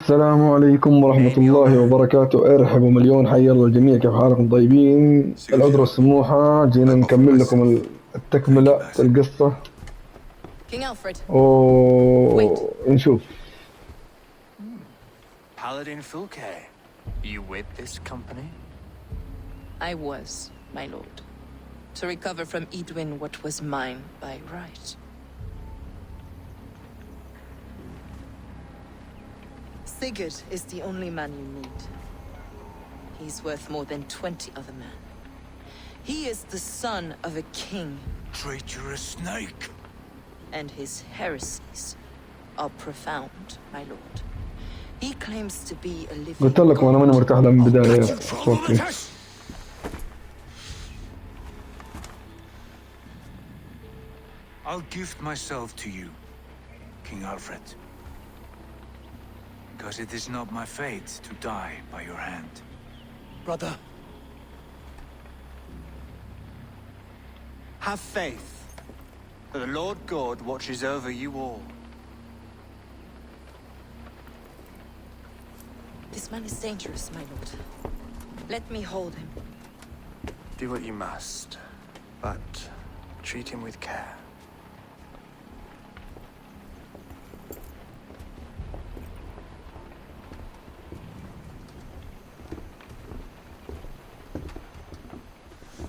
السلام عليكم ورحمة الله وبركاته. ارحبوا مليون، حيا الله الجميع. كيف حالكم؟ طيبين؟ العذر والسموحة، جينا نكمل لكم التكملة القصة King Alfred. ونشوف. Paladin Fulke, you with this company? I was, my lord, to recover from Edwin what was mine by right. Sigurd is the only man you need. He's worth more than 20 other men. He is the son of a king. Traitorous snake! And his heresies are profound, my lord. He claims to be a living قلت لكم أنا ماني مرتاح له من البداية يا أخوتي. I'll gift myself to you, King Alfred. Because it is not my fate to die by your hand. Brother. Have faith, for the Lord God watches over you all. This man is dangerous, my lord. Let me hold him. Do what you must, but treat him with care.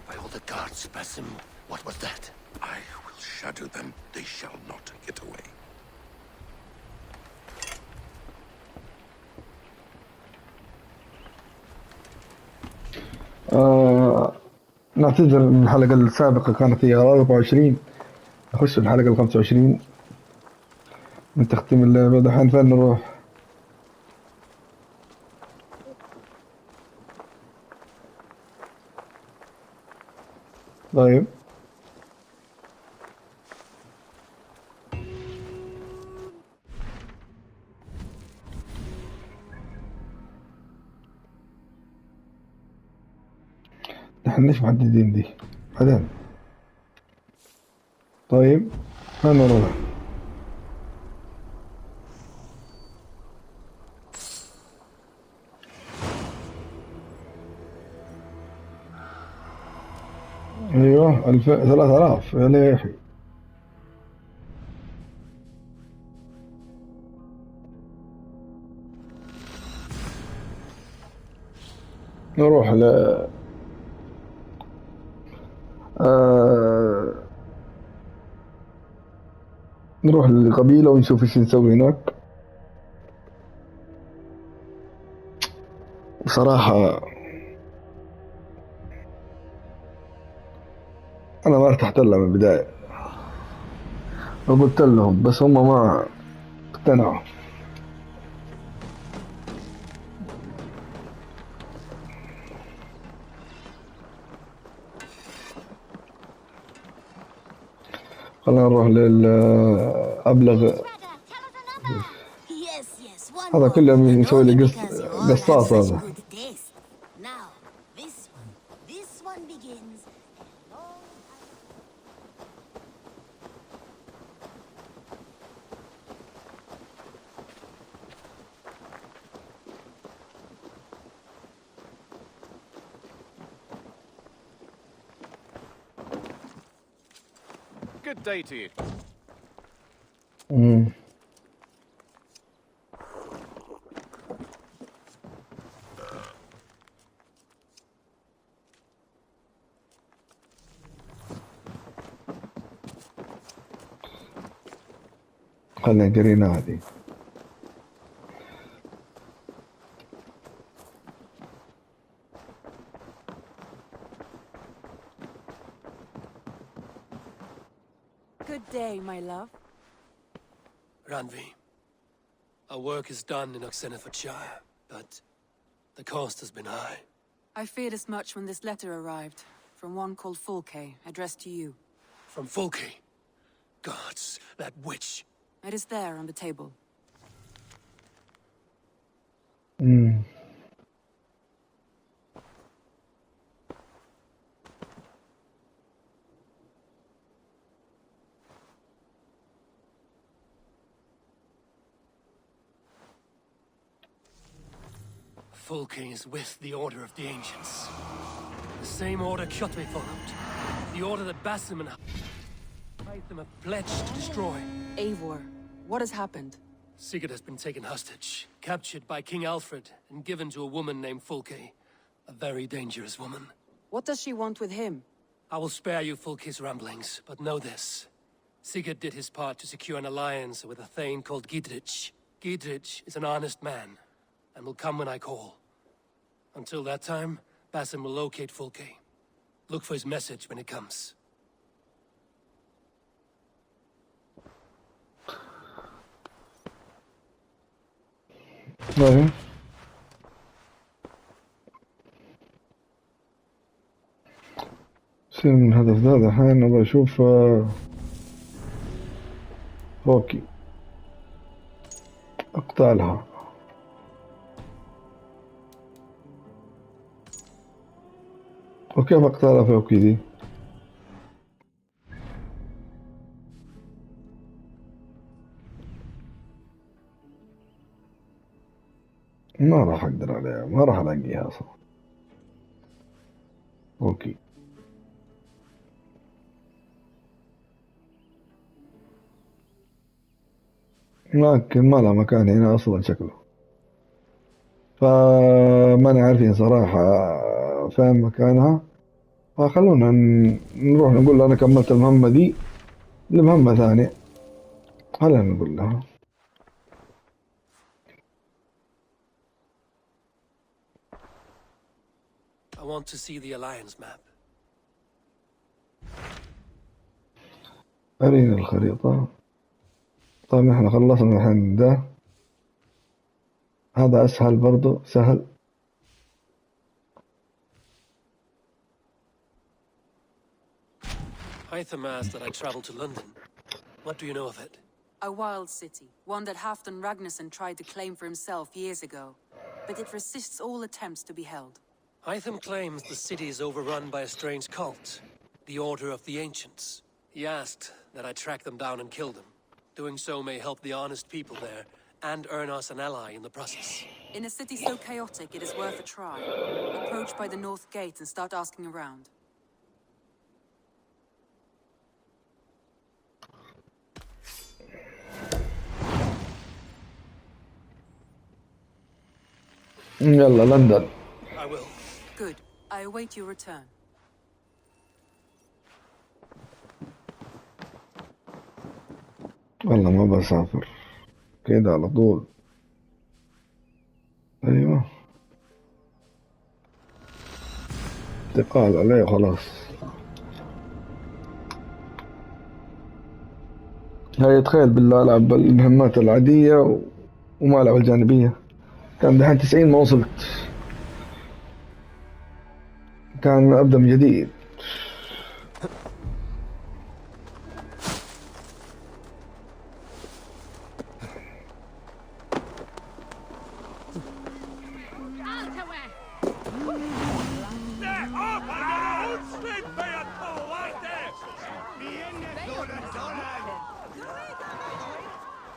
By all the gods, Basim, what was that? I will shadow them. They shall not get away. نعتذر من الحلقة السابقة، كانت هي 24. نخش الحلقة 25 من تختيم اللعبة. دحين فين نروح؟ طيب نحن ليش محددين دي؟ بعدين. طيب فين نروح؟ ايوه 3000 يا ليحي. نروح ل نروح للقبيلة ونشوف ايش نسوي هناك. بصراحة أنا ما ارتحت لها من البداية، وقلت لهم بس هم ما اقتنعوا. خلينا نروح أبلغ. هذا كله يسوي لي قصاص هذا. Good day to you. خلينا قرينا هذه. Good day, my love. Ranvi, our work is done in Oxenfordshire, but the cost has been high. I feared as much when this letter arrived, from one called Fulke, addressed to you. From Fulke? Gods, that witch. It is there on the table. Fulke is with the Order of the Ancients. The same order Kjotve followed. The order that Basim and Hytham have pledged to destroy. Eivor, what has happened? Sigurd has been taken hostage, captured by King Alfred, and given to a woman named Fulke. A very dangerous woman. What does she want with him? I will spare you Fulke's ramblings, but know this. Sigurd did his part to secure an alliance with a thane called Gidrich. Gidrich is an honest man, and will come when I call. Until that time, Basim will locate Fulke. Look for his message when it comes. طيب سير من الهدف ذا الحين ابغى اشوف فوكي اقطع لها. وكيف اقطع لها فوكي دي؟ ما راح اقدر عليها، ما راح الاقيها اصلا. اوكي لكن ما لها مكان هنا اصلا شكله، فماني عارفين صراحة فين مكانها. فخلونا نروح نقول لها انا كملت المهمة دي لمهمة ثانية. خلينا نقول لها. I want to see the Alliance map. أرينا الخريطة. طيب احنا خلصنا الحين ده. هذا أسهل برضو، سهل. Hytham asked that I travel to London. What do you know of it? A wild city, one that Halfdan Ragnarsson tried to claim for himself years ago. But it resists all attempts to be held. Hytham claims the city is overrun by a strange cult, the Order of the Ancients. He asked that I track them down and kill them. Doing so may help the honest people there, and earn us an ally in the process. In a city so chaotic, it is worth a try. Approach by the north gate and start asking around. يلا لندن. I will. Good. I await your return. والله ما بسافر كده على طول. ايوه انتقال عليه خلاص. هاي تخيل بالله العب المهمات العادية وما العب الجانبية. كان دحين 90 ما وصلت، كان ابدا من جديد.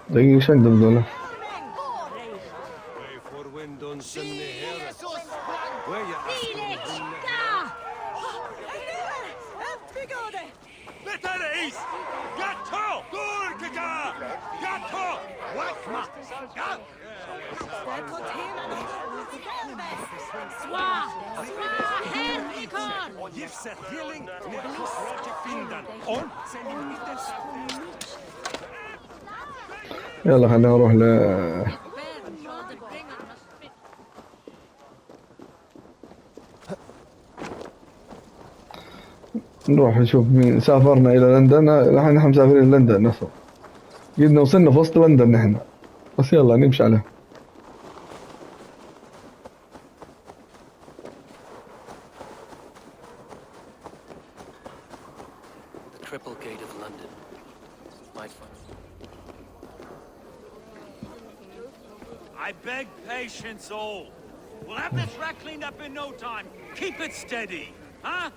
دقيقة ايش عندهم ذولا؟ يلا خلينا نروح نروح نشوف مين. سافرنا إلى لندن، الحين نحن مسافرين لندن نفسه. قدنا وصلنا في وسط لندن نحن، بس يلا نمشي عليه. The triple gate of London. My fun. I beg patience all. We'll have this rat cleaned up in no time. Keep it steady, huh?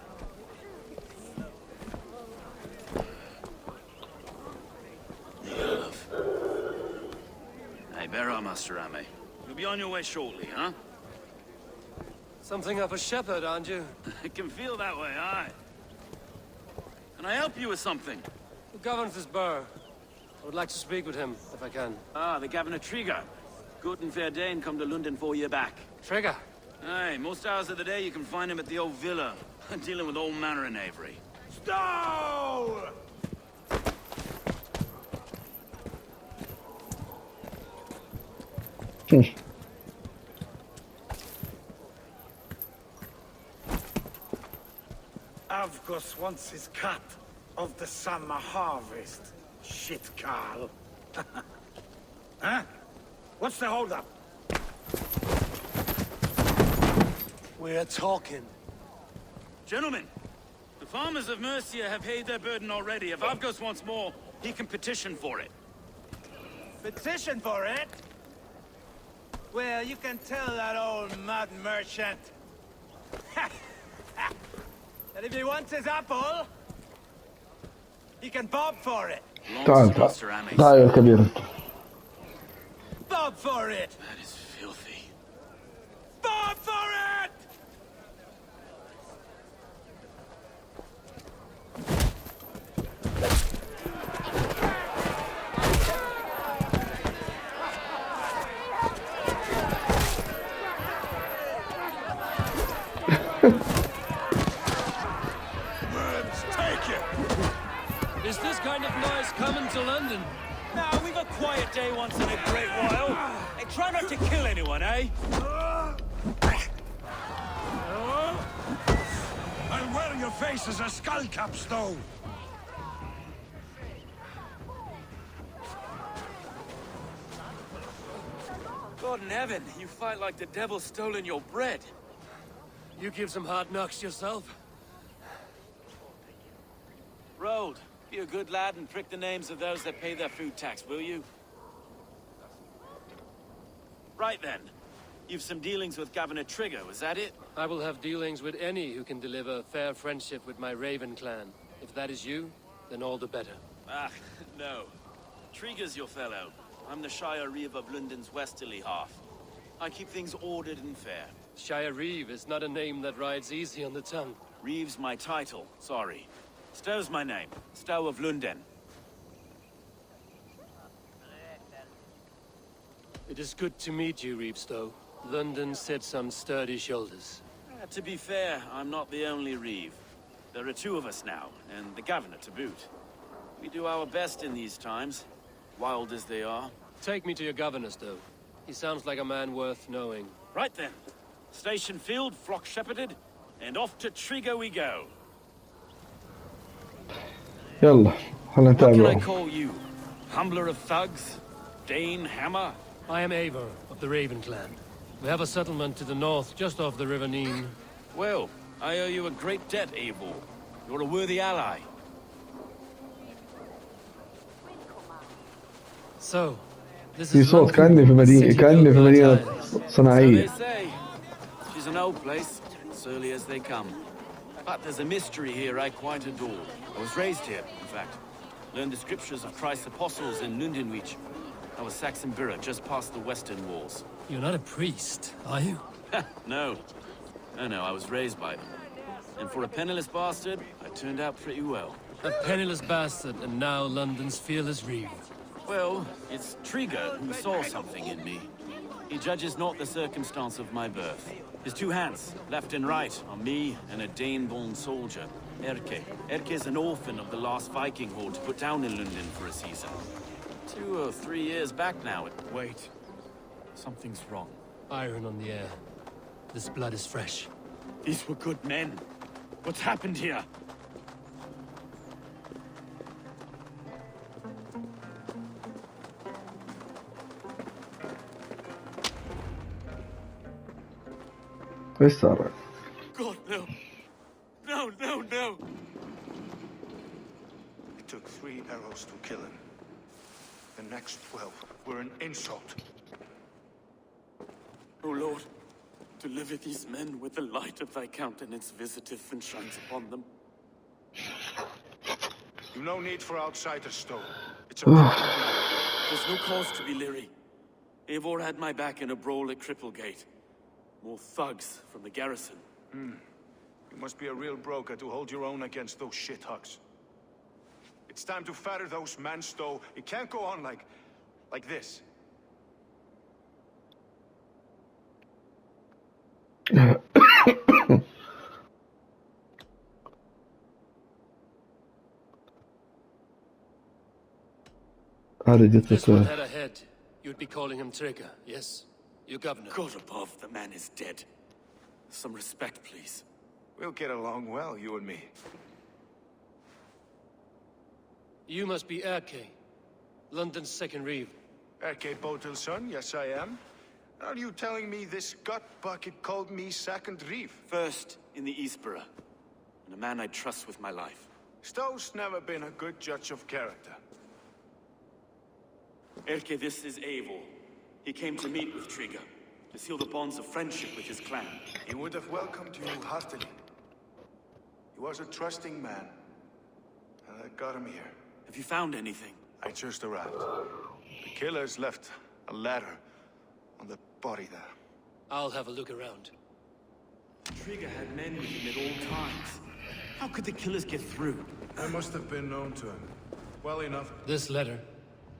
Hey, bear up, Master Ame. You'll be on your way shortly, huh? Something of a shepherd, aren't you? It can feel that way, aye. Can I help you with something? Who governs this burgh? I would like to speak with him, if I can. Ah, the Governor Trigger. Good and fair Dane come to London 4 year back. Trigger! Aye, most hours of the day you can find him at the old villa, dealing with all manner in Avery. Stow! Avgos wants his cut of the summer harvest. Shit, Carl. Huh? What's the holdup? We're talking. Gentlemen, the farmers of Mercia have paid their burden already. If Avgos wants more, he can petition for it. Petition for it? Well, you can tell that old mud merchant. And if he wants his apple, he can bob for it. تعال تعال يا كبير. Bob for it! That is filthy. Bob for it! Is this kind of noise coming to London? Nah, we've a quiet day once in a great while. Hey, try not to kill anyone, eh? I'll wear your face as a skull capstone. God in heaven, you fight like the devil's stolen your bread. You give some hard knocks yourself? Road, be a good lad and prick the names of those that pay their food tax, will you? Right then. You've some dealings with Governor Trigger, was that it? I will have dealings with any who can deliver fair friendship with my Raven clan. If that is you, then all the better. Ah, no. Trigger's your fellow. I'm the Shire Reeve of London's westerly half. I keep things ordered and fair. Shire Reeve is not a name that rides easy on the tongue. Reeve's my title, sorry. Stow's my name. Stow of London. It is good to meet you, Reevestow. London sits on sturdy shoulders. To be fair, I'm not the only Reeve. There are two of us now, and the Governor to boot. We do our best in these times, wild as they are. Take me to your governor, Stow. He sounds like a man worth knowing. Right then. Station filled, flock shepherded, and off to Trigger we go. يلا خلنا What can I نتابعه. call you? Humbler of thugs? Dane Hammer? I am Eivor of the Raven clan. We have a settlement to the north, just off the River Nene. Well, I owe you a great debt, Eivor. You're a worthy ally. So, this في is صوت London, كأني في مدينة city كأني built في by مدينة giants. So they صناعية. say. She's an old place, surly as they come. But there's a mystery here I quite adore. I was raised here, in fact. Learned the scriptures of Christ's apostles in Lundenwich. I was Saxon Borough, just past the western walls. You're not a priest, are you? No. No, I was raised by them. And for a penniless bastard, I turned out pretty well. A penniless bastard, and now London's fearless Reeve. Well, it's Trigger who saw something in me. He judges not the circumstance of my birth. His two hands, left and right, are me and a Dane-born soldier, Erke. Erke's an orphan of the last Viking horde put down in London for a season. 2 or 3 years back now. Wait. Something's wrong. Iron on the air. This blood is fresh. These were good men. What's happened here? ايش صار؟ God, no. No. It took 3 arrows to kill him. The next 12 were an insult. O Lord, deliver these men with the light of thy countenance visiteth and shines upon them. You've no need for outsiders, Stowe. It's a There's no cause to be leery. Eivor had my back in a brawl at Cripplegate. More thugs from the garrison. You must be a real broker to hold your own against those shithugs. It's time to fetter those men, Stowe. It can't go on like this. هذه If this one جثة had a head, you'd be calling him Trigger, yes? Your governor. God above, the man is dead. Some respect, please. We'll get along well, you and me. You must be Erke, London's second reeve. R.K. Botel's son, yes I am. Are you telling me this gut bucket called me second reef? First in the Eastborough, and a man I trust with my life. Stowe's never been a good judge of character. Erke, this is Eivor. He came to meet with Trigger, to seal the bonds of friendship with his clan. He would have welcomed you heartily. He was a trusting man, and I got him here. Have you found anything? I just arrived. The killers left a ladder on the body there. I'll have a look around. Trigger had men with him at all times. How could the killers get through? I must have been known to him. Well enough. This letter.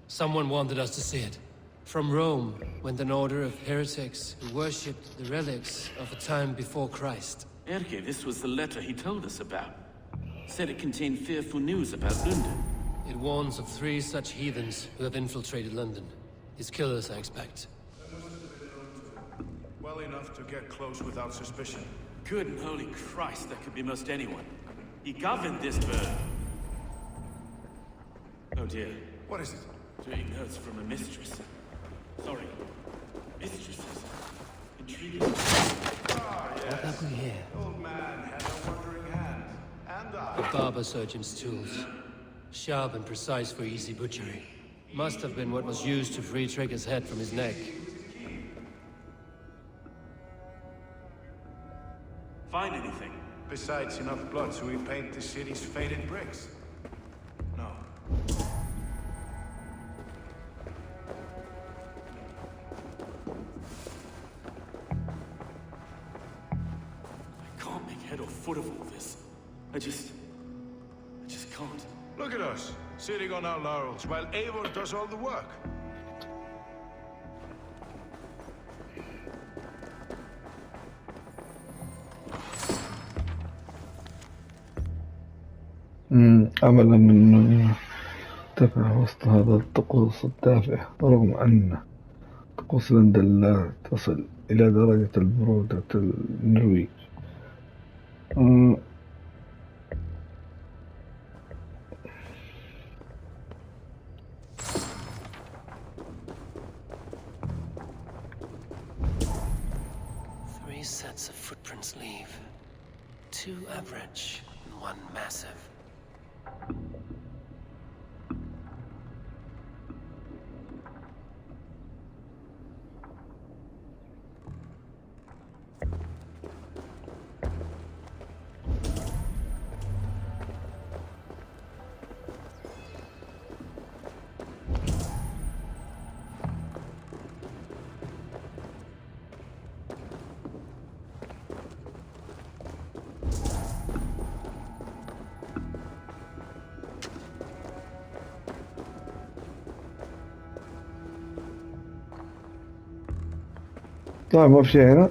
Someone wanted us to see it. From Rome went an order of heretics who worshipped the relics of a time before Christ. Erke, this was the letter he told us about. Said it contained fearful news about London. It warns of 3 such heathens who have infiltrated London. His killers, I expect. Well enough to get close without suspicion. Good and holy Christ, that could be most anyone. He governed this bird. Oh dear. What is it? Doing notes from a mistress. Sorry. Mistresses. Intriguing. What have we here? Old man had a wandering hand. And A barber surgeon's tools. Sharp and precise for easy butchery. Must have been what was used to free Trigger's head from his neck. Find anything? Besides enough blood to repaint the city's faded bricks. No. I can't make head or foot of all this. I just can't. Look at us, sitting on our laurels while Eivor does all the work. أملا أن ترتفع وسط هذا الطقوس التافهة رغم أن طقوس لندن لا تصل إلى درجة البرودة النرويج. Three sets of footprints leave. 2 average and 1 massive. طيب ما في شيء هنا.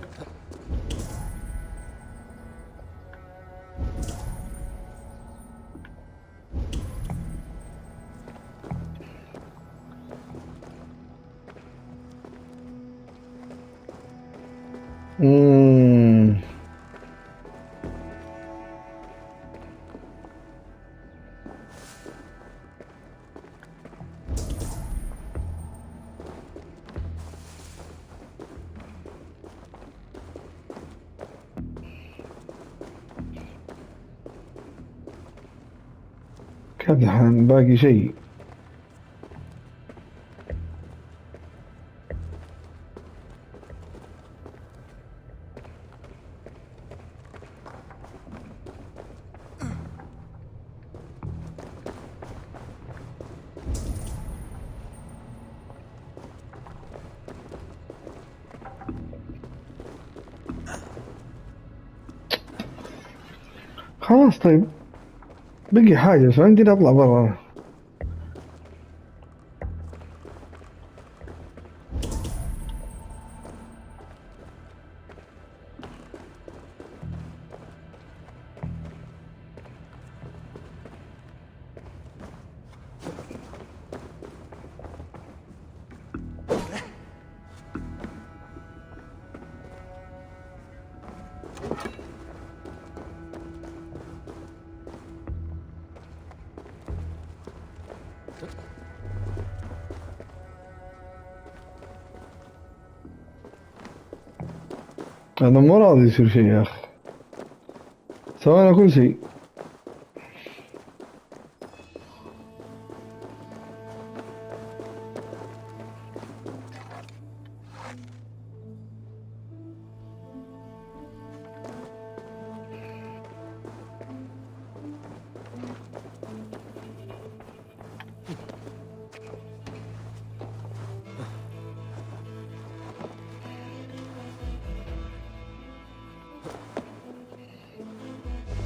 كدحان باقي شيء. خلاص طيب، بقي حاجة فعندي أطلع برا أنا. أنا مو راضي يصير شيء يا أخي، سوينا كل شيء.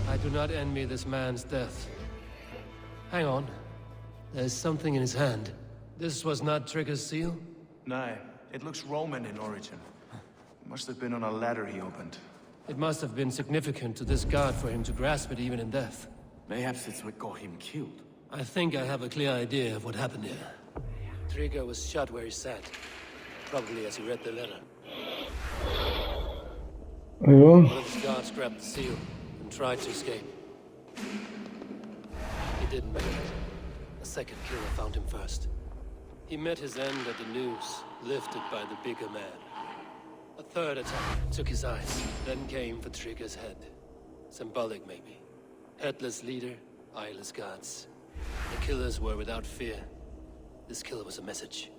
I do not envy this man's death. Hang on. There's something in his hand. This was not Trigger's seal? No, it looks Roman in origin. Must have been on a ladder he opened. It must have been significant to this god for him to grasp it even in death. Mayhaps it's what got him killed. I think I have a clear idea of what happened here. Trigger was shot where he sat. Probably as he read the letter. أيوه. One of his guards grabbed the seal and tried to escape. He didn't make it. A second killer found him first. He met his end at the noose, lifted by the bigger man. A third attack took his eyes, then came for Trigger's head. Symbolic, maybe. Headless leader, eyeless guards. The killers were without fear. This kill was a message.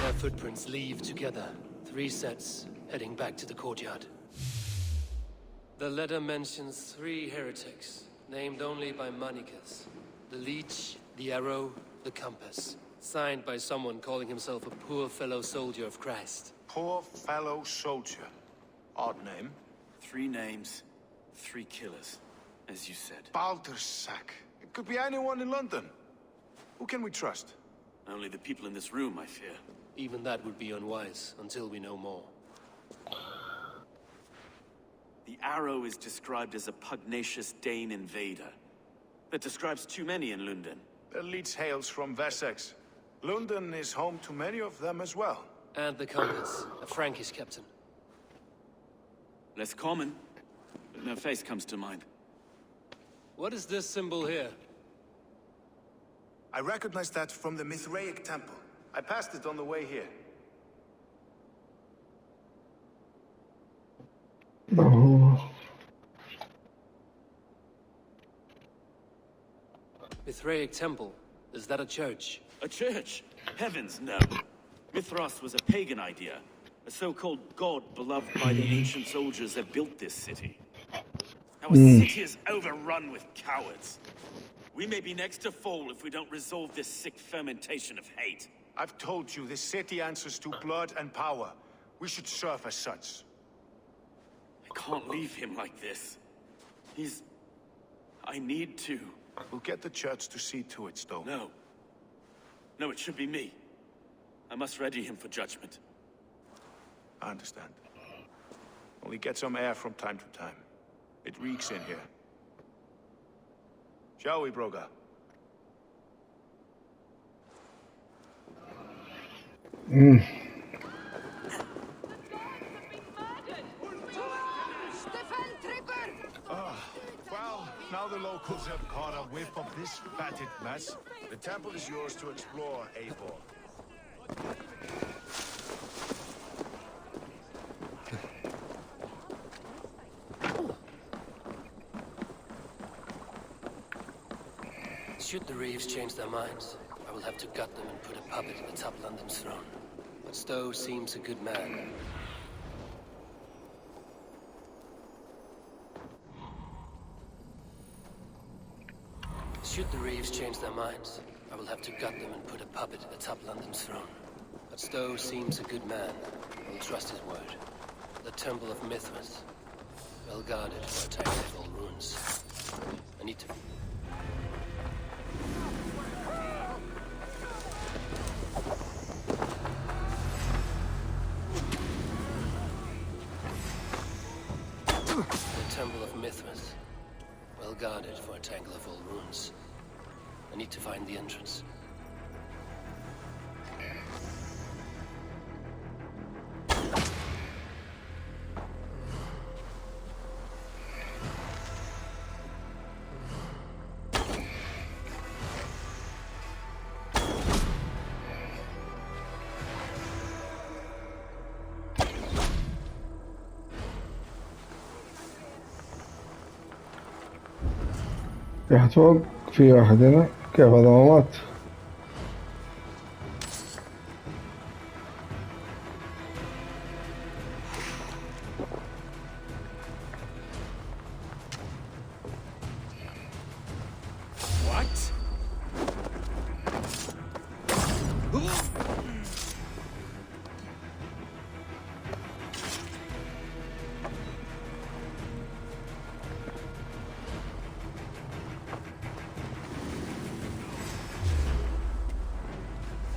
Their footprints leave together. 3 sets, heading back to the courtyard. The letter mentions 3 heretics, named only by Manicus. The Leech, the Arrow, the Compass. Signed by someone calling himself a poor fellow soldier of Christ. Poor fellow soldier. Odd name. 3 names, 3 killers, as you said. Baldersack. It could be anyone in London. Who can we trust? Only the people in this room, I fear. Even that would be unwise, until we know more. The Arrow is described as a pugnacious Dane invader. That describes too many in London. The Leech hails from Wessex. London is home to many of them as well. And the Compass, a Frankish captain. Less common, but no face comes to mind. What is this symbol here? I recognize that from the Mithraic temple. I passed it on the way here. أوه. Mithraic temple. Is that a church? A church? Heavens, no. Mithras was a pagan idea. A so-called god beloved by the ancient soldiers that built this city. Our city is overrun with cowards. We may be next to fall if we don't resolve this sick fermentation of hate. I've told you, this city answers to blood and power. We should serve as such. I can't leave him like this. I need to. We'll get the church to see to it, Stowe. No. No, it should be me. I must ready him for judgment. I understand. Only get some air from time to time. It reeks in here. Shall we, Broga? Well, now the locals have caught a whiff of this fatted mess. The temple is yours to explore, Eivor. Should the Reeves change their minds, I will have to gut them and put a puppet atop London's throne. But Stowe seems a good man. Should the Reeves change their minds, I will have to gut them and put a puppet atop London's throne. But Stowe seems a good man. I will trust his word. The Temple of Mithras. Well guarded for attacks of all ruins. I need to... The Temple of Mithras. Well guarded for a tangle of old ruins. I need to find the entrance. في واحد فوق، في واحد هنا. كيف هذا ما مات؟ What?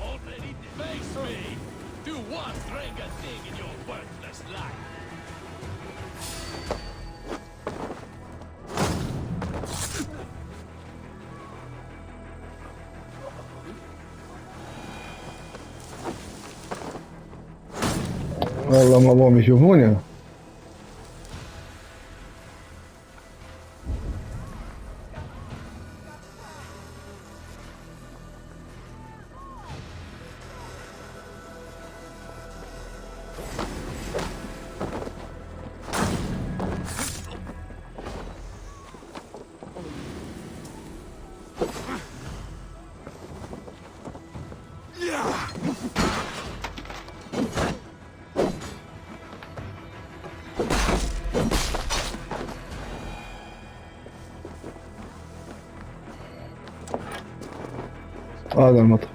Already face me! Do one strange thing in your worthless life! والله ما ابغاهم يشوفوني. هذا المطر.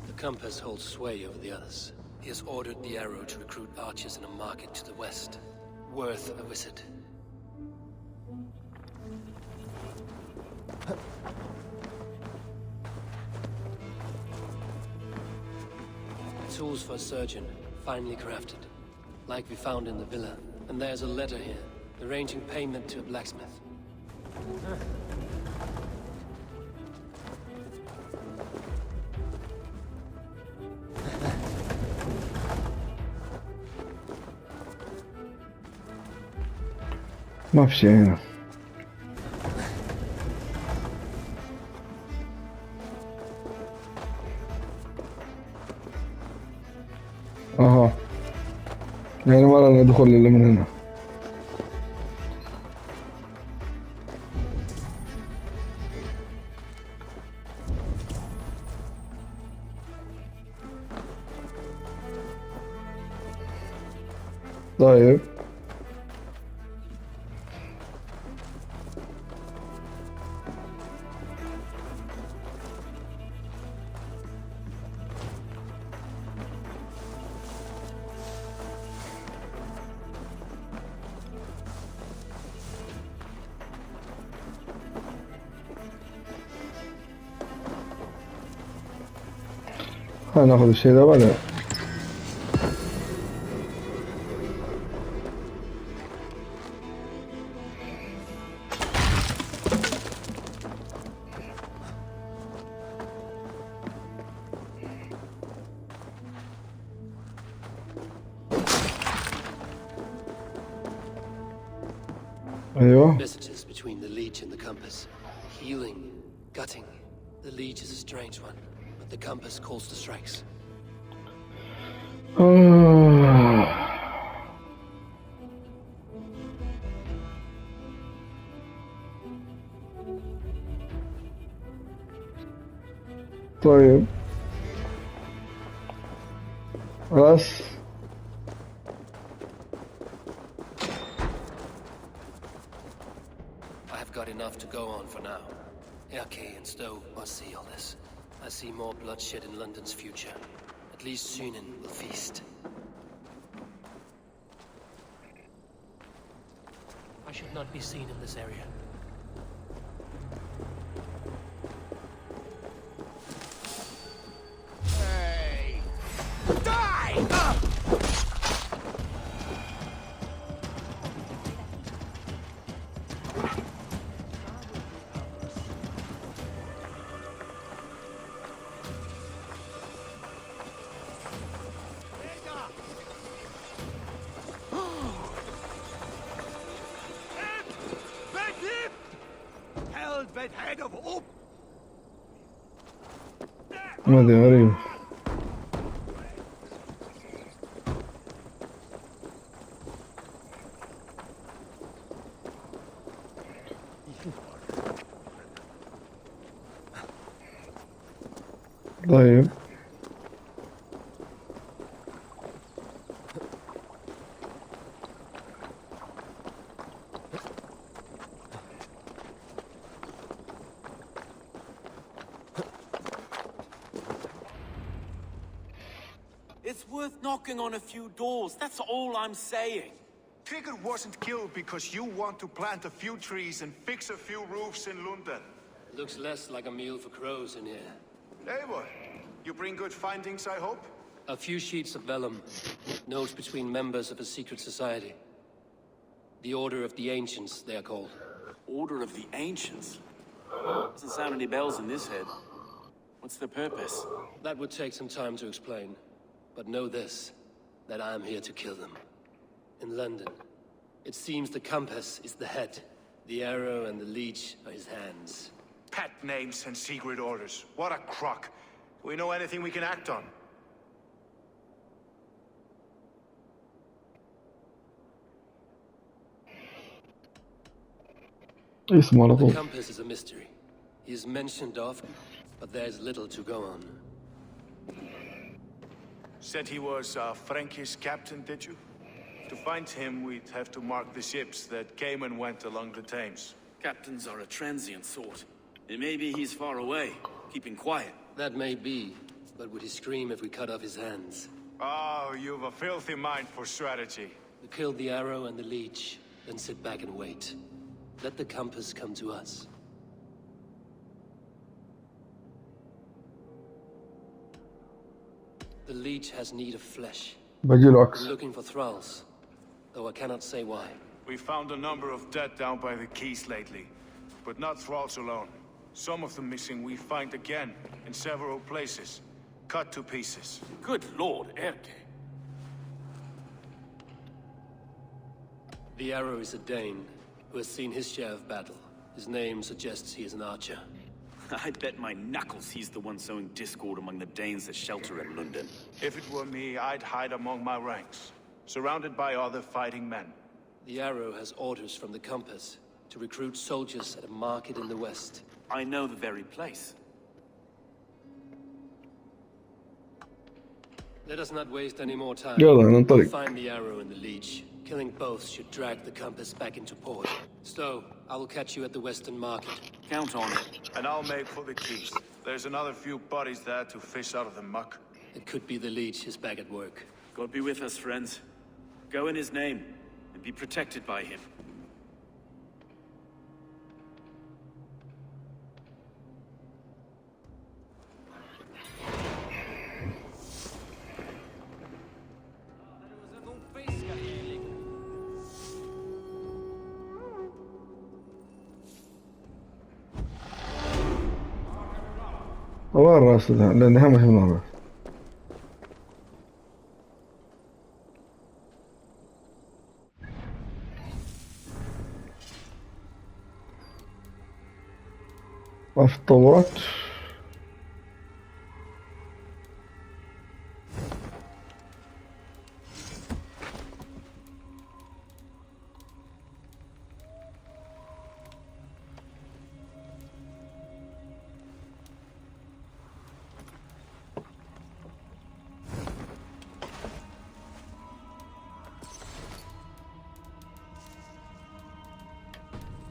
The compass holds sway over the others. He has ordered the arrow to recruit archers in a market to the west. Worth a visit. Tools for a surgeon, finely crafted. Like we found in the villa. And there's a letter here, arranging payment to a blacksmith. ما في شيء هنا. اها يعني ما لنا دخول الا من هنا. طيب هناخذ الشيء ده بعدين. ايوه Messages between the leech and the compass. Healing, gutting. The leech is a strange one, but the compass calls the strikes. طيب خلاص. I have got enough to go on for now. Erke and Stowe must see all this. I see more bloodshed in London's future. At least Sunan will feast. I should not be seen in this area. Hey! Die! Helvete head of up! ما ادري غريب. طيب It's worth knocking on a few doors, that's all I'm saying. Trigger wasn't killed because you want to plant a few trees and fix a few roofs in London. Looks less like a meal for crows in here. Hey, what? You bring good findings, I hope? A few sheets of vellum. Notes between members of a secret society. The Order of the Ancients, they are called. Order of the Ancients? Doesn't sound any bells in this head. What's the purpose? That would take some time to explain. But know this, that I am here to kill them. In London, it seems the compass is the head. The arrow and the leech are his hands. Pet names and secret orders. What a crock. Do we know anything we can act on? اسمه على The طول. compass is a mystery. He is mentioned often, but there's little to go on. Said he was a Frankish captain, did you? To find him, we'd have to mark the ships that came and went along the Thames. Captains are a transient sort. It may be he's far away, keeping quiet. That may be, but would he scream if we cut off his hands? Oh, you've a filthy mind for strategy. We kill the arrow and the leech, then sit back and wait. Let the compass come to us. The leech has need of flesh. بجي له We're عكس. looking for thralls, though I cannot say why. We found a number of dead down by the quays lately, but not thralls alone. Some of the missing we find again in several places, cut to pieces. Good lord, Erke. The arrow is a Dane who has seen his share of battle. His name suggests he is an archer. I bet my knuckles he's the one sowing discord among the Danes that shelter in London. If it were me, I'd hide among my ranks, surrounded by other fighting men. The arrow has orders from the compass to recruit soldiers at a market in the west. I know the very place. Let us not waste any more time. يلا ننطلق. Find the arrow and the leech. Killing both should drag the compass back into port. Stowe, I will catch you at the western market. Count on it. And I'll make for the quays. There's another few bodies there to fish out of the muck. It could be the leech is back at work. God be with us, friends. Go in his name, and be protected by him. وين الراس ده؟ لأن هم مرة. افطورت.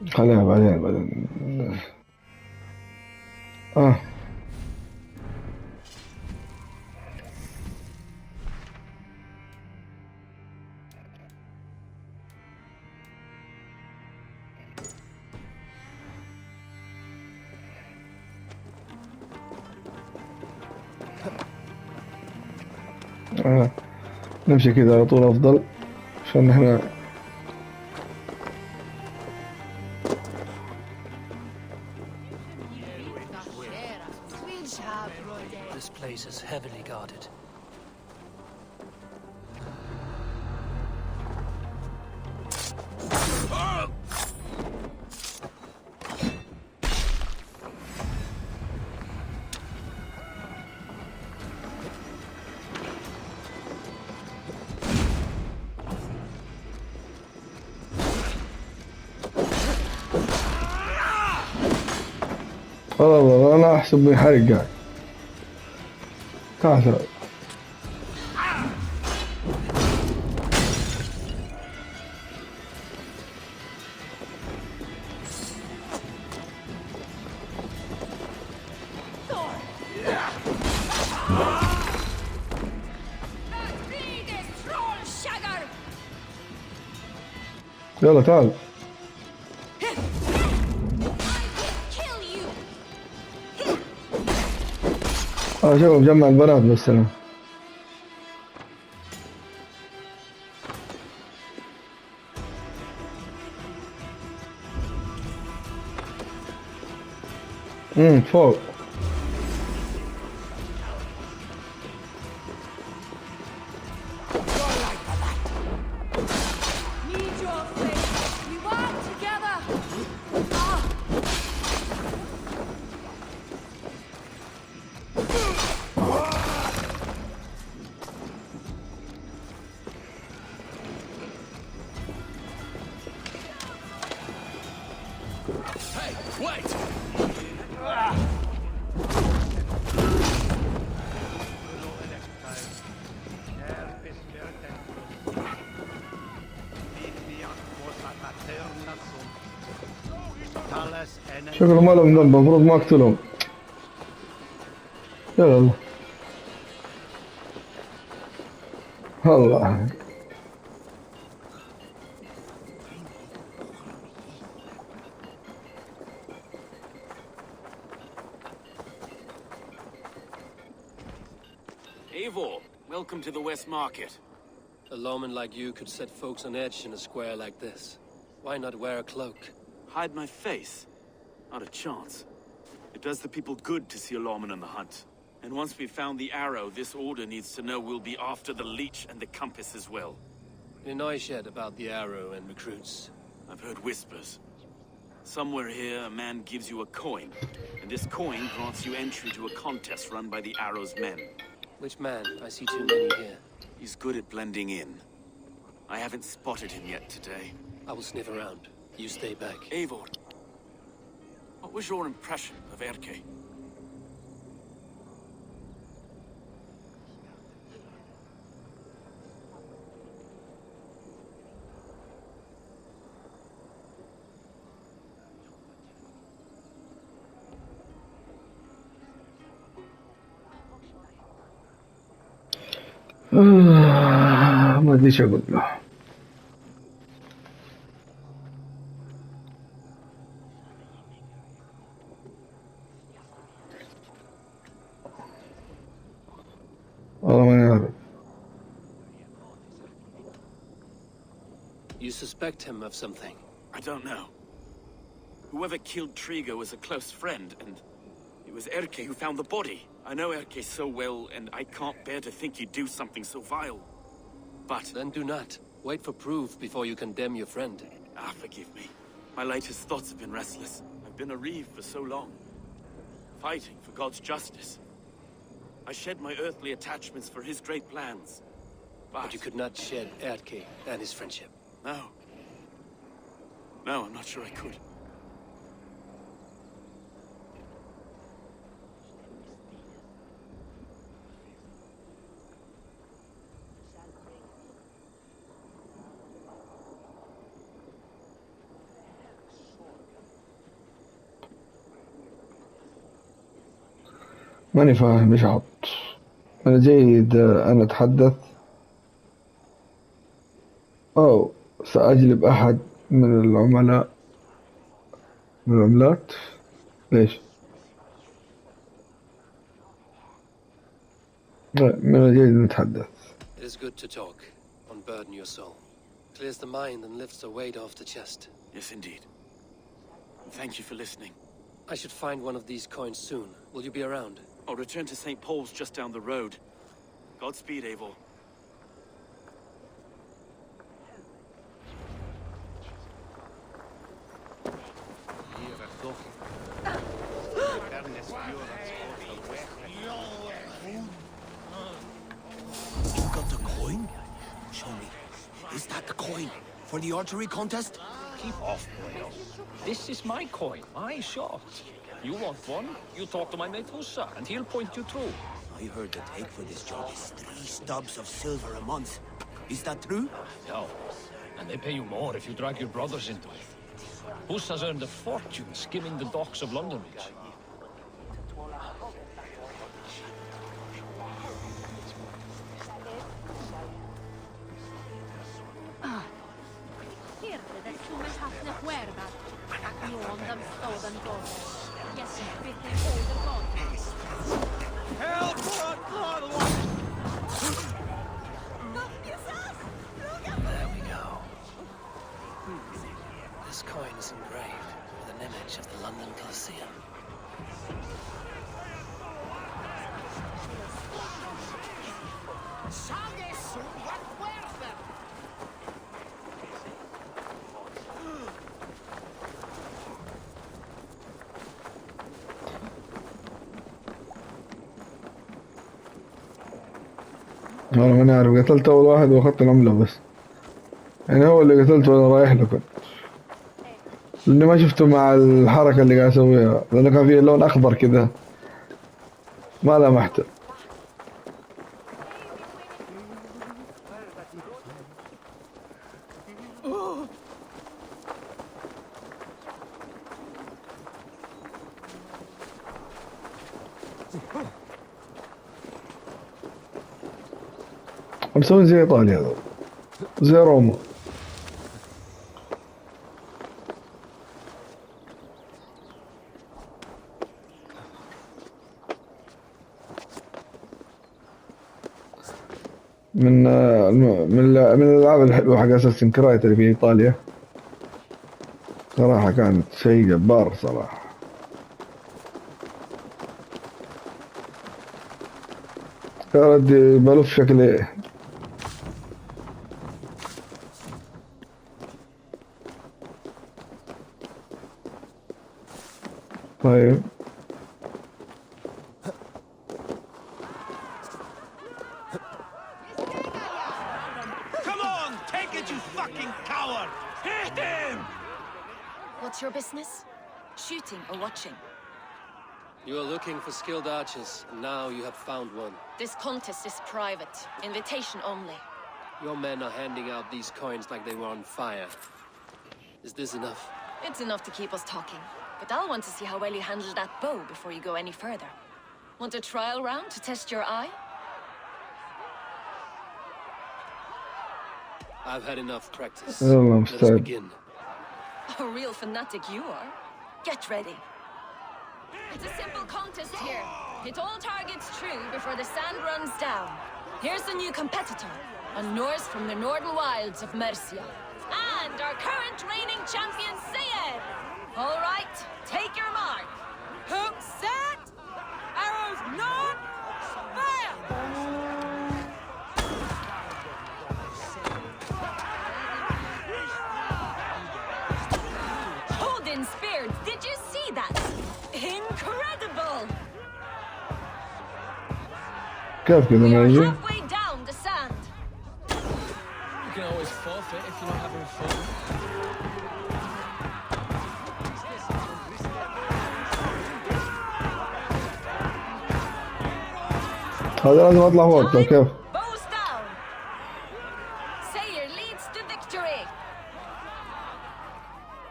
خليها بعدين. اه آه. نمشي كذا على طول أفضل عشان احنا This place is heavily guarded. والله أنا أحسب بينحرق قاعد كاثر. يلا تعال. شوف مجمع البنات بس أنا. فوق. شكله ما لهم ذنب المفروض ما اقتلهم. يلا الله. Eivor, welcome to the West Market. A lawman like you could set folks on edge in a square like this. Why not wear a cloak? Hide my face? Not a chance. It does the people good to see a lawman on the hunt. And once we've found the arrow, this order needs to know we'll be after the leech and the compass as well. You know yet about the arrow and recruits? I've heard whispers. Somewhere here, a man gives you a coin, and this coin grants you entry to a contest run by the arrow's men. Which man? I see too many here. He's good at blending in. I haven't spotted him yet today. I will sniff around. You stay back. Eivor, what was your impression of Erke? ما ادري ايش اقول له. والله ماني عارف. You suspect him of something? I don't know. Whoever killed Trigo was a close friend, and it was Erke who found the body. I know Erke so well, and I can't bear to think he'd do something so vile. But... Then do not. Wait for proof before you condemn your friend. Ah, forgive me. My latest thoughts have been restless. I've been a reeve for so long. Fighting for God's justice. I shed my earthly attachments for his great plans. But you could not shed Erke and his friendship. No. No, I'm not sure I could. ماني فاهم ايش احط. انا جيد ان اتحدث او ساجلب احد من العملاء من العملات. ليش؟ من الجيد ان اتحدث. It is good to talk. Unburden your soul. Clears the mind and lifts a weight off the chest. Yes, indeed. Thank you for listening. I should find one of these coins soon. Will you be around? I'll return to St. Paul's just down the road. Godspeed, Abel. You got the coin? Show me. Is that the coin for the archery contest? Keep off, Boyle. This is my coin, my shot. You want one? You talk to my mate Hussa, and he'll point you through. I heard the take for this job is 3 stubs of silver a month. Is that true? No. And they pay you more if you drag your brothers into it. Hussa's earned a fortune skimming the docks of London Bridge. There we go. This coin is engraved with an image of the London Colosseum. انا ماني عارف، قتلت اول واحد واخذت العملة بس. يعني هو اللي قتلته وانا رايح له كنت، لاني ما شفته مع الحركة اللي قاعد اسويها، لانه كان فيه لون اخضر كذا ما لمحته. مسوي زي ايطاليا هذا، زي روما. من الالعاب الحلوه حق اساسن كرايت اللي في ايطاليا صراحه، كانت شيء جبار صراحه. كانت بلف شكل ايه. طيب Come on, take it, you fucking coward! Hit him! What's your business? Shooting or watching? You are looking for skilled archers, and now you have found one. This contest is private. Invitation only. Your men are handing out these coins like they were on fire. Is this enough? It's enough to keep us talking. But I'll want to see how well you handle that bow before you go any further. Want a trial round to test your eye? I've had enough practice. Let us begin. A real fanatic you are. Get ready. It's a simple contest here. Hit all targets true before the sand runs down. Here's the new competitor, a Norse from the northern wilds of Mercia. And our current reigning champion, Sayed! All right, take your mark. Hook set! Arrows not! Fire! Odin speared, did you see that? Incredible! كيف كذا We ما are يجي؟ halfway down the sand. You can always forfeit if you're not having fun. هذا لازم اطلع فوق. طيب كيف؟ Bows down. Sayer leads to victory.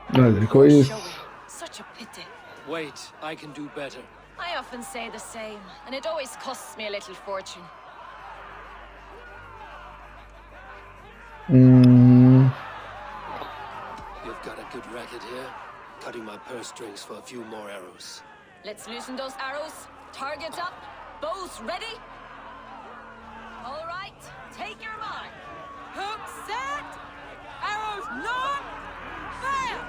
ما ادري كويس. Such a pity. Wait, I can do better. I often say the same, and it always costs me a little fortune. مم. You've got a good racket here. Cutting my purse strings for a few more arrows. Let's loosen those arrows. Targets up. Bows ready. All right, take your mark. Hook set. Arrows not. Fire!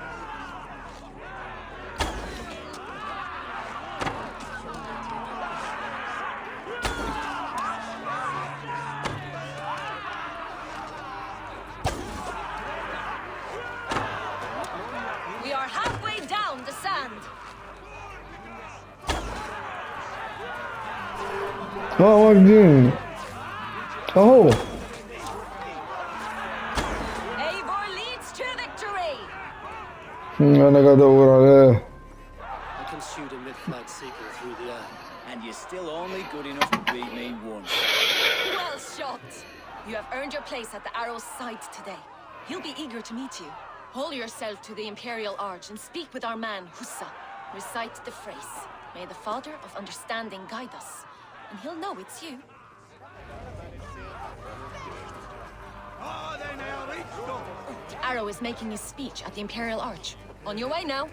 We are halfway down the sand. واقدين اهو. Eivor leads to victory. انا قاعد ادور عليه. I can shoot a mid-flight seeker through the eye. And you're still only good enough to beat me once. Well shot. You have earned your place at the Arrow's side today. He'll be eager to meet you. Haul yourself to the Imperial Arch and speak with our man, Hussa. Recite the phrase. May the Father of Understanding guide us. And he'll know it's you. The Arrow is making his speech at the Imperial Arch. On your way now.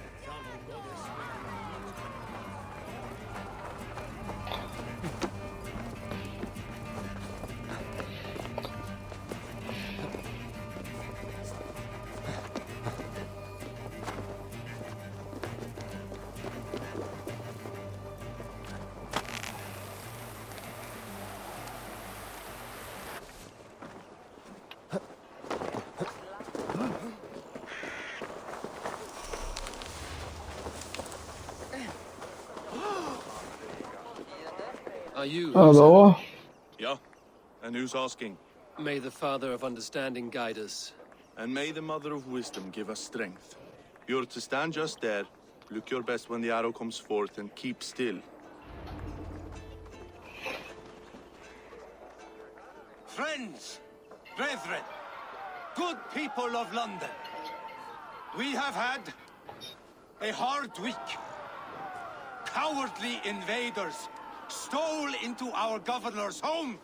Are you? هذا هو. Yeah, and who's asking? May the Father of Understanding guide us. And may the Mother of Wisdom give us strength. You're to stand just there, look your best when the arrow comes forth, and keep still. Friends, brethren, good people of London, we have had a hard week. Cowardly invaders stole into our governor's home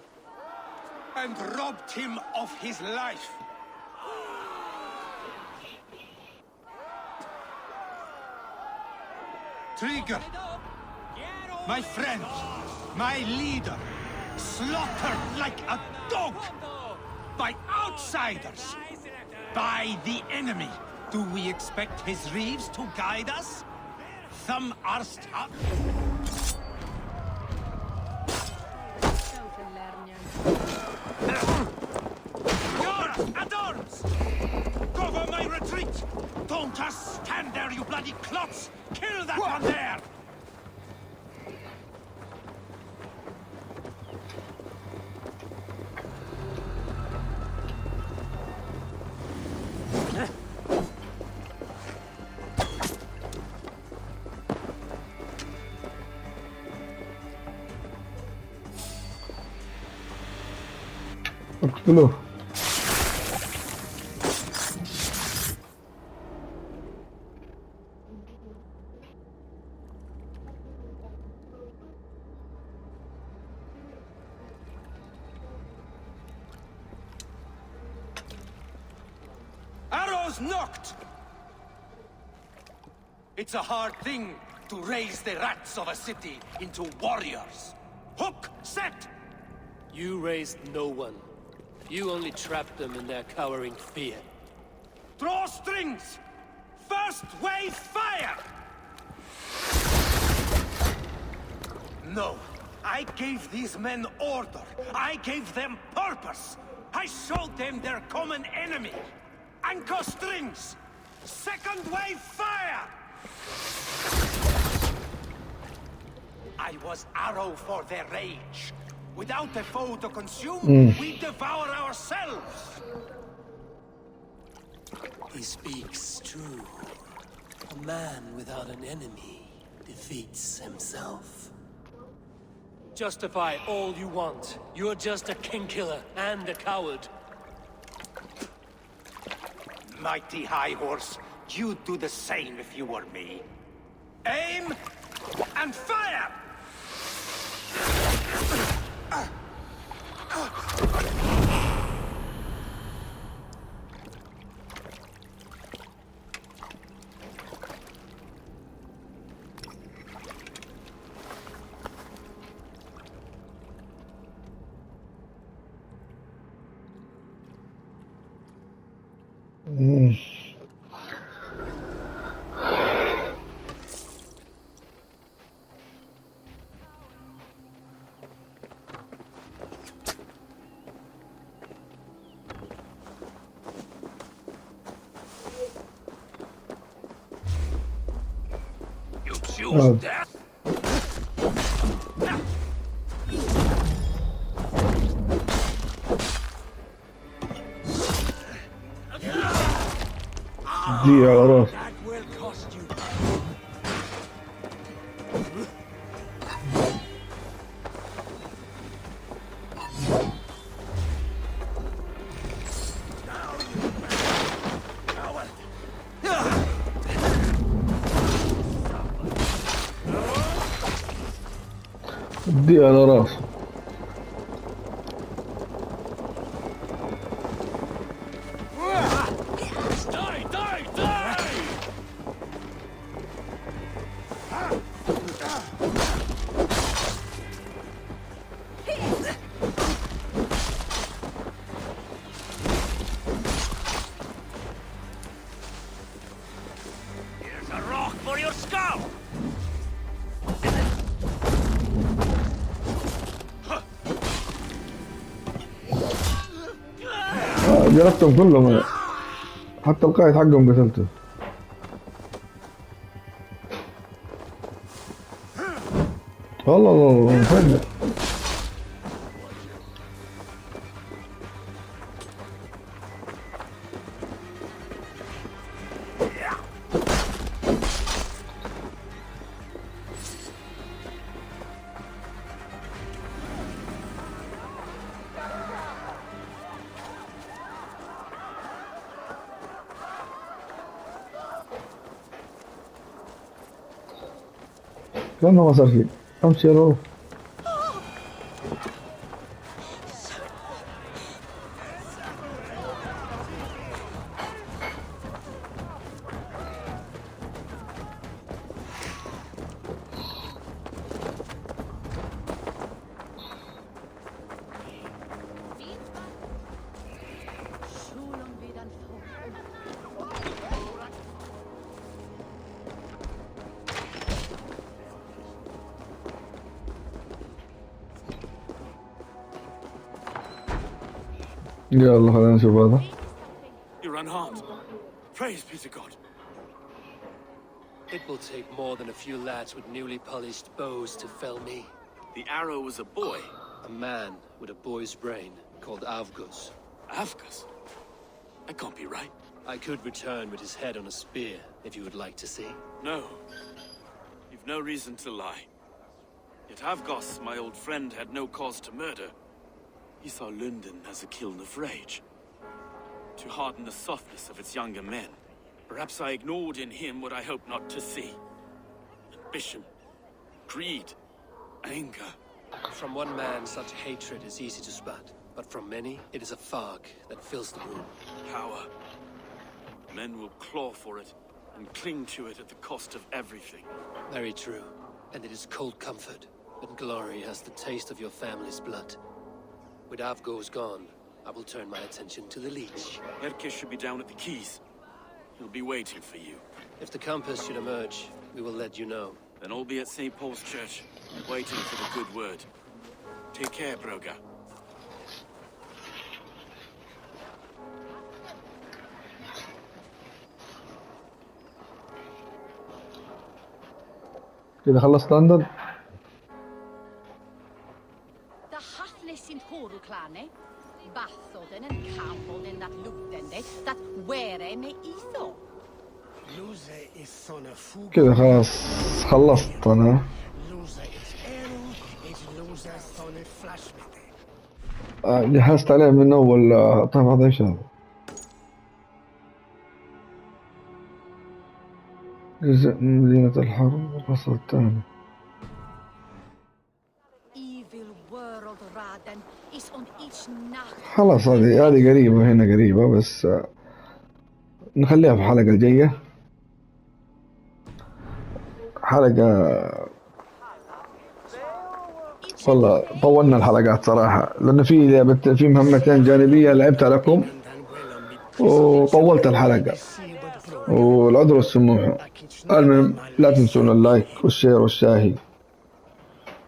and robbed him of his life. Trigger, my friend, my leader, slaughtered like a dog by outsiders, by the enemy. Do we expect his reeves to guide us? Some are stuck. At arms! Cover my retreat! Don't just stand there, you bloody clots! Kill that one there! اقتلوه. Arrows knocked! It's a hard thing to raise the rats of a city into warriors. Hook, set! You raised no one. You only trapped them in their cowering fear. Draw strings! First wave fire! No, I gave these men order. I gave them purpose. I showed them their common enemy. Anchor strings! Second wave fire! I was arrow for their rage. Without a foe to consume, we devour ourselves. He speaks true. A man without an enemy defeats himself. Justify all you want. You're just a king-killer and a coward. Mighty High Horse, you'd do the same if you were me. Aim, And fire! choose death. دي على راسي. That will cost you. دي على راسي. Here's a rock for your skull. جربتهم كلهم، حتى القائد حقهم قتلته. والله والله فن. كأنه ما صار شيء. امشي يا روح. يلا خلينا نشوف هذا. You're unharmed. Praise be to God. It will take more than a few lads with newly polished bows to fell me. The arrow was a boy. A man with a boy's brain called Avgus. Avgus? That can't be right. I could return with his head on a spear if you would like to see. No. You've no reason to lie. Yet Avgos, my old friend, had no cause to murder. He saw London as a kiln of rage, to harden the softness of its younger men. Perhaps I ignored in him what I hoped not to see. Ambition, greed, anger. From one man, such hatred is easy to spot, but from many, it is a fog that fills the room. Power. Men will claw for it and cling to it at the cost of everything. Very true. And it is cold comfort when glory has the taste of your family's blood. With Avgos gone, I will turn my attention to the leech. Erke should be down at the keys. He'll be waiting for you. If the compass should emerge, we will let you know. Then I'll be at St. Paul's Church, waiting for the good word. Take care, Broga. كده خلصت لندن. The hathles in Horuklane, Bathoden and Campbell that Lutende, that were me etho. Lose is son of Fugu. كده خلاص خلصت انا. Lose is Eru, is lose son of Flashmete. جهزت عليه من اول. طيب هذا ايش هذا؟ جزء من مدينة الحرب الفصل الثاني. خلاص هذه قريبة، هنا قريبة، بس نخليها في الحلقة الجاية. حلقة والله طولنا الحلقات صراحة، لأن في مهمتين جانبية لعبتها لكم وطولت الحلقة، والعذر والسموح. المهم لا تنسون اللايك والشير والشاهي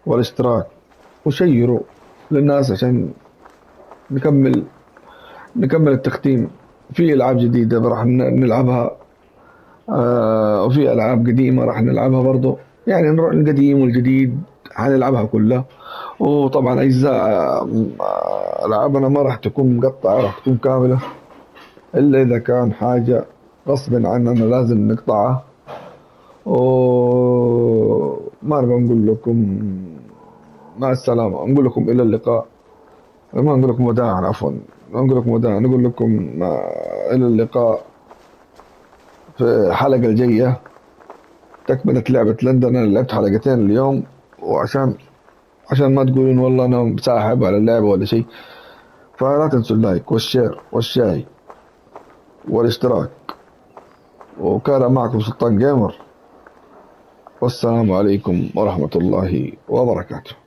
والاشتراك، وشيروا للناس عشان نكمل التختيم. في ألعاب جديدة راح نلعبها، وفي ألعاب قديمة راح نلعبها برضو، يعني القديم والجديد حنلعبها كلها. وطبعا أجزاء ألعابنا ما راح تكون مقطعة، راح تكون كاملة، إلا إذا كان حاجة غصب عننا لازم نقطعها. وما نبغى نقول لكم مع السلامة، نقول لكم إلى اللقاء. ما نقول لكم وداعا، عفوا ما نقول لكم وداعا، نقول لكم إلى اللقاء في الحلقة الجاية. تكملة لعبة لندن. أنا لعبت حلقتين اليوم، وعشان ما تقولون والله أنا مساحب على اللعبة ولا شيء، فلا تنسوا اللايك والشير والشاي والاشتراك. وكان معكم سلطان جيمر، والسلام عليكم ورحمة الله وبركاته.